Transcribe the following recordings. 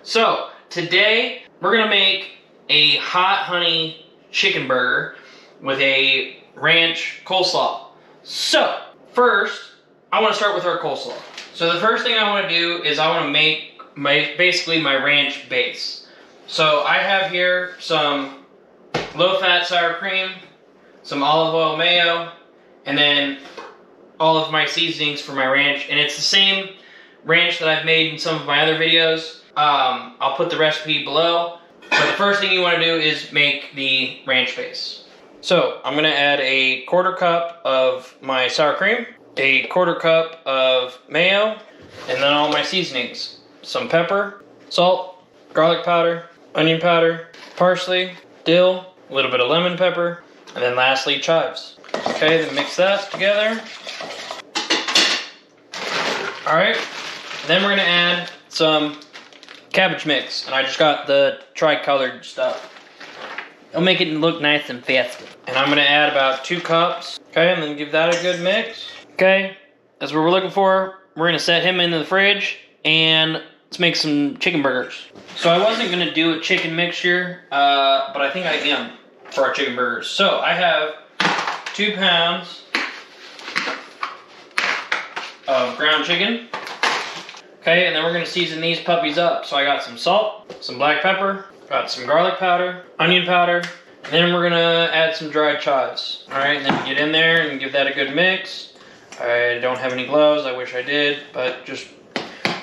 So today we're gonna make a hot honey chicken burger with a ranch coleslaw. So first, I want to start with our coleslaw. So the first thing I want to do is I want to make basically my ranch base. So I have here some low-fat sour cream, some olive oil mayo, and then all of my seasonings for my ranch. And it's the same ranch that I've made in some of my other videos. I'll put the recipe below. But the first thing you want to do is make the ranch base. So I'm going to add a 1/4 cup of my sour cream, a 1/4 cup of mayo, and then all my seasonings. Some pepper, salt, garlic powder, onion powder, parsley, dill, a little bit of lemon pepper, and then lastly chives. Okay, then mix that together. Alright, then we're going to add some cabbage mix, and I just got the tri-colored stuff. It'll make it look nice and festive. And I'm going to add about 2 cups. Okay, and then give that a good mix. Okay, that's what we're looking for. We're going to set him into the fridge, and let's make some chicken burgers. So I wasn't going to do a chicken mixture, but I think I am for our chicken burgers. So I have 2 pounds of ground chicken. Okay, and then we're going to season these puppies up. So I got some salt, some black pepper, got some garlic powder, onion powder, and then we're going to add some dried chives. Alright, and then get in there and give that a good mix. I don't have any gloves, I wish I did, but just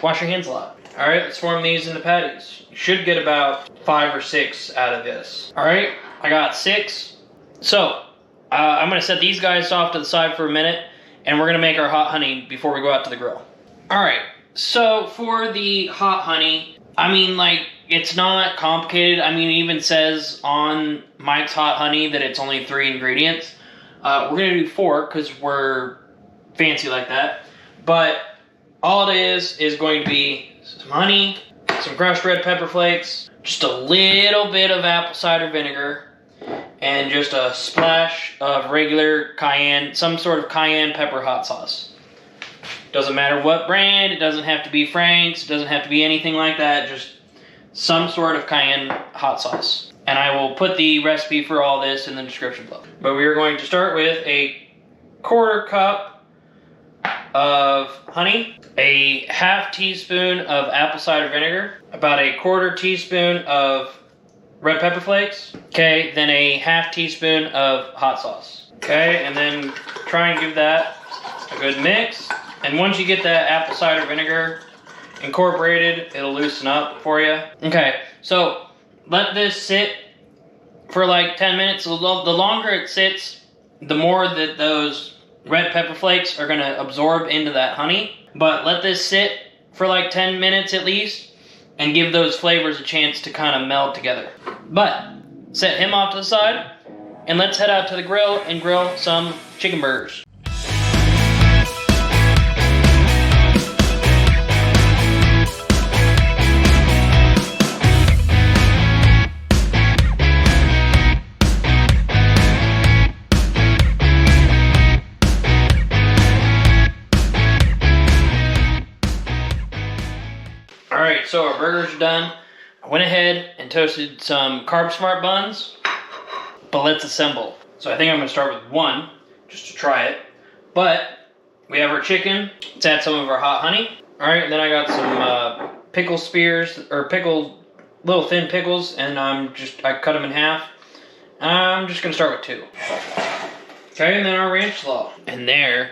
wash your hands a lot. Alright, let's form these into patties. You should get about 5 or 6 out of this. Alright, I got 6. So, I'm going to set these guys off to the side for a minute, and we're going to make our hot honey before we go out to the grill. Alright, so for the hot honey, I mean, like, it's not complicated. I mean, it even says on Mike's Hot Honey that it's only 3 ingredients. We're going to do 4 because we're fancy like that. But all it is going to be some honey, some crushed red pepper flakes, just a little bit of apple cider vinegar, and just a splash of regular cayenne, some sort of cayenne pepper hot sauce. Doesn't matter what brand, it doesn't have to be Frank's, it doesn't have to be anything like that, just some sort of cayenne hot sauce. And I will put the recipe for all this in the description below. But we are going to start with a 1/4 cup of honey, a 1/2 teaspoon of apple cider vinegar, about a 1/4 teaspoon of red pepper flakes, okay, then a 1/2 teaspoon of hot sauce. Okay, and then try and give that a good mix. And once you get that apple cider vinegar incorporated, it'll loosen up for you. Okay, so let this sit for like 10 minutes. The longer it sits, the more that those red pepper flakes are going to absorb into that honey. But let this sit for like 10 minutes at least and give those flavors a chance to kind of meld together. But set him off to the side and let's head out to the grill and grill some chicken burgers. Alright, so our burgers are done. I went ahead and toasted some Carb Smart buns, but let's assemble. So I think I'm going to start with 1, just to try it. But we have our chicken. Let's add some of our hot honey. Alright, then I got some pickle spears, or little thin pickles, and I cut them in half. I'm just going to start with 2. Okay, and then our ranch slaw. And there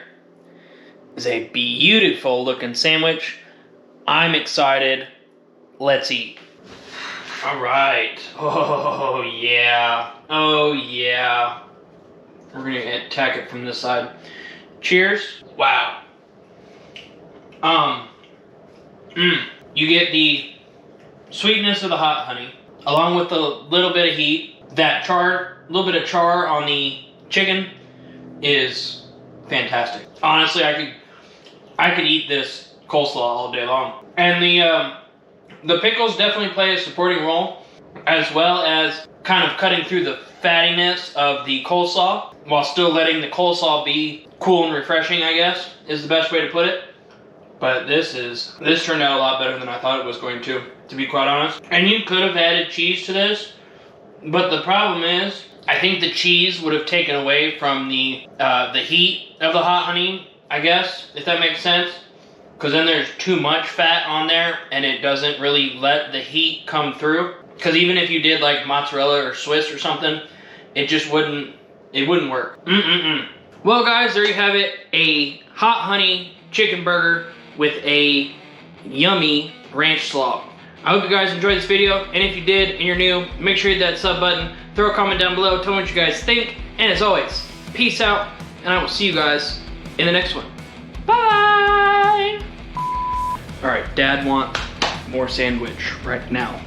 is a beautiful looking sandwich. I'm excited. Let's eat. All right. Oh, yeah. Oh, yeah. We're going to attack it from this side. Cheers. Wow. You get the sweetness of the hot honey, along with a little bit of heat. That little bit of char on the chicken is fantastic. Honestly, I could eat this coleslaw all day long. And the pickles definitely play a supporting role, as well as kind of cutting through the fattiness of the coleslaw, while still letting the coleslaw be cool and refreshing, I guess, is the best way to put it. But this turned out a lot better than I thought it was going to to be quite honest. And you could have added cheese to this, but the problem is, I think the cheese would have taken away from the heat of the hot honey, I guess, if that makes sense. Because then there's too much fat on there, and it doesn't really let the heat come through. Because even if you did like mozzarella or Swiss or something, it just wouldn't work. Well guys, there you have it. A hot honey chicken burger with a yummy ranch slaw. I hope you guys enjoyed this video, and if you did and you're new, make sure you hit that sub button, throw a comment down below, tell me what you guys think, and as always, peace out, and I will see you guys in the next one. Bye! Alright, Dad wants more sandwich right now.